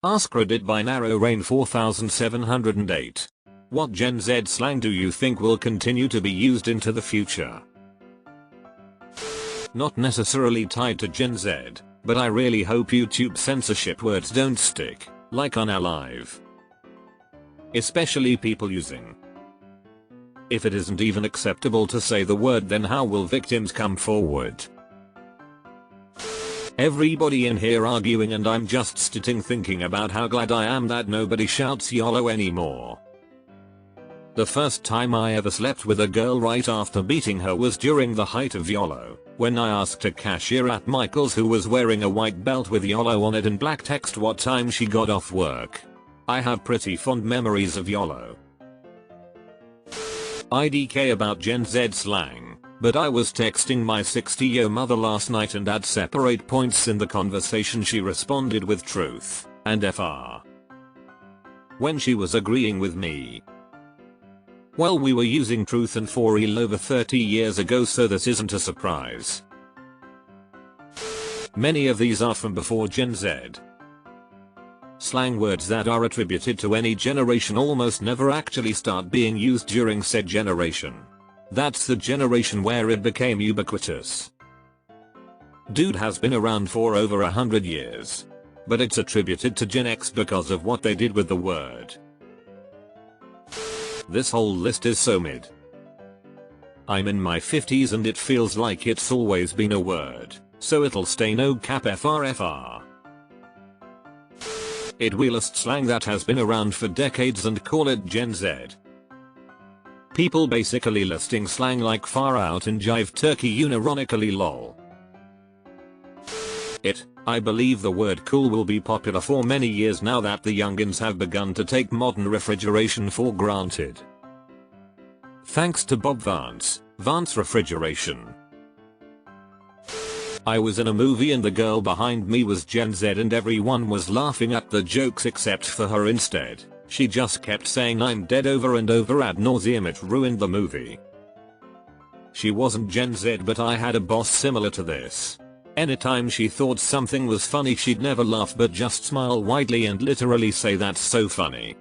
AskReddit by Narrow Rain 4708. What Gen Z slang do you think will continue to be used into the future? Not necessarily tied to Gen Z, but I really hope YouTube censorship words don't stick, like unalive. Especially people using. If it isn't even acceptable to say the word, then how will victims come forward? Everybody in here arguing, and I'm just sitting thinking about how glad I am that nobody shouts YOLO anymore. The first time I ever slept with a girl right after beating her was during the height of YOLO, when I asked a cashier at Michael's who was wearing a white belt with YOLO on it in black text what time she got off work. I have pretty fond memories of YOLO. IDK about Gen Z slang. But I was texting my 60-year mother last night, and at separate points in the conversation she responded with truth and FR. When she was agreeing with me. Well, we were using truth and for real over 30 years ago, so this isn't a surprise. Many of these are from before Gen Z. Slang words that are attributed to any generation almost never actually start being used during said generation. That's the generation where it became ubiquitous. Dude has been around for over 100 years. But it's attributed to Gen X because of what they did with the word. This whole list is so mid. I'm in my 50s and it feels like it's always been a word, so it'll stay no cap FRFR. It we list slang that has been around for decades and call it Gen Z. People basically listing slang like far out and jive turkey unironically lol. I believe the word cool will be popular for many years now that the youngins have begun to take modern refrigeration for granted. Thanks to Bob Vance Refrigeration. I was in a movie and the girl behind me was Gen Z and everyone was laughing at the jokes except for her instead. She just kept saying I'm dead over and over ad nauseum. It ruined the movie. She wasn't Gen Z, but I had a boss similar to this. Anytime she thought something was funny, she'd never laugh but just smile widely and literally say that's so funny.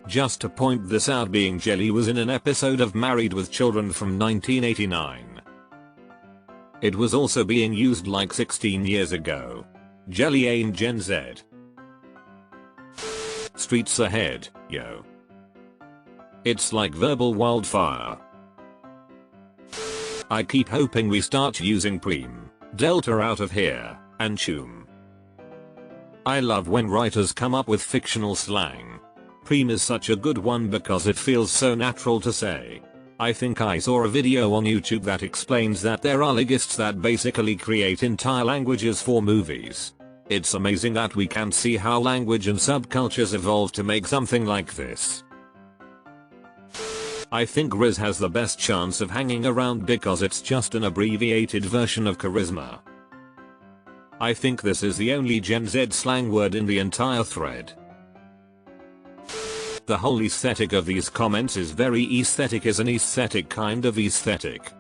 Just to point this out, being jelly was in an episode of Married with Children from 1989. It was also being used like 16 years ago. Jelly ain't Gen Z. Streets ahead, yo. It's like verbal wildfire. I keep hoping we start using preem, delta out of here, and chum. I love when writers come up with fictional slang. Preem is such a good one because it feels so natural to say. I think I saw a video on YouTube that explains that there are linguists that basically create entire languages for movies. It's amazing that we can see how language and subcultures evolve to make something like this. I think Riz has the best chance of hanging around because it's just an abbreviated version of charisma. I think this is the only Gen Z slang word in the entire thread. The whole aesthetic of these comments is very aesthetic, is an aesthetic kind of aesthetic.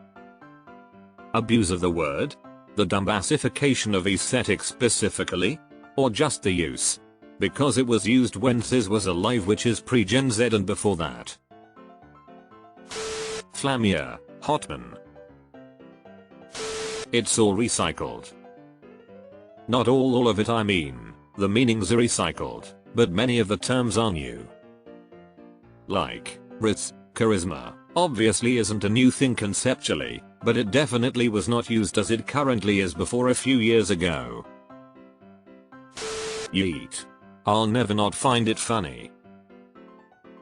Abuse of the word? The dumbassification of aesthetic specifically? Or just the use? Because it was used when Cis was alive, which is pre-Gen Z and before that. Flammier, Hotman. It's all recycled. Not all of it, I mean, the meanings are recycled, but many of the terms are new. Like, Ritz, charisma, obviously isn't a new thing conceptually, but it definitely was not used as it currently is before a few years ago. Yeet. I'll never not find it funny.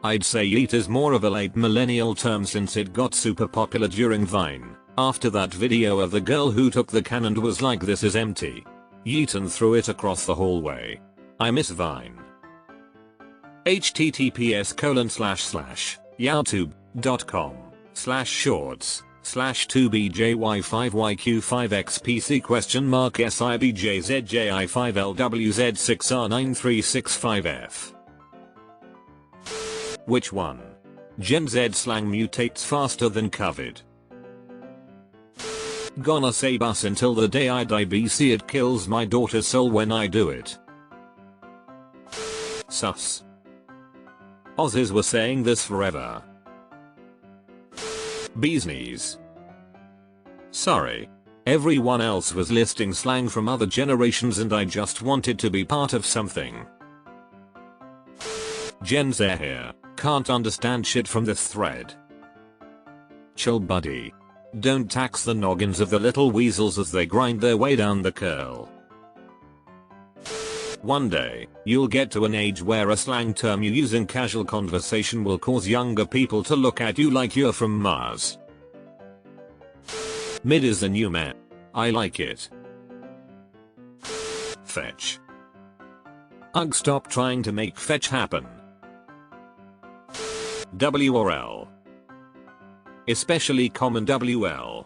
I'd say yeet is more of a late millennial term since it got super popular during Vine, after that video of the girl who took the can and was like this is empty. Yeet and threw it across the hallway. I miss Vine. https://youtube.com/shorts/2bjy5yq5xpc?SibJ5LWZ6R93665F. Which one? Gen Z slang mutates faster than COVID. Gonna say bus until the day I die, BC it kills my daughter's soul when I do it. Sus. Aussies were saying this forever. Bee's knees. Sorry. Everyone else was listing slang from other generations and I just wanted to be part of something. Gen Z here. Can't understand shit from this thread. Chill buddy. Don't tax the noggins of the little weasels as they grind their way down the curl. One day, you'll get to an age where a slang term you use in casual conversation will cause younger people to look at you like you're from Mars. Mid is the new meh. I like it. Fetch. Ugh, stop trying to make fetch happen. WRL. Especially common WL.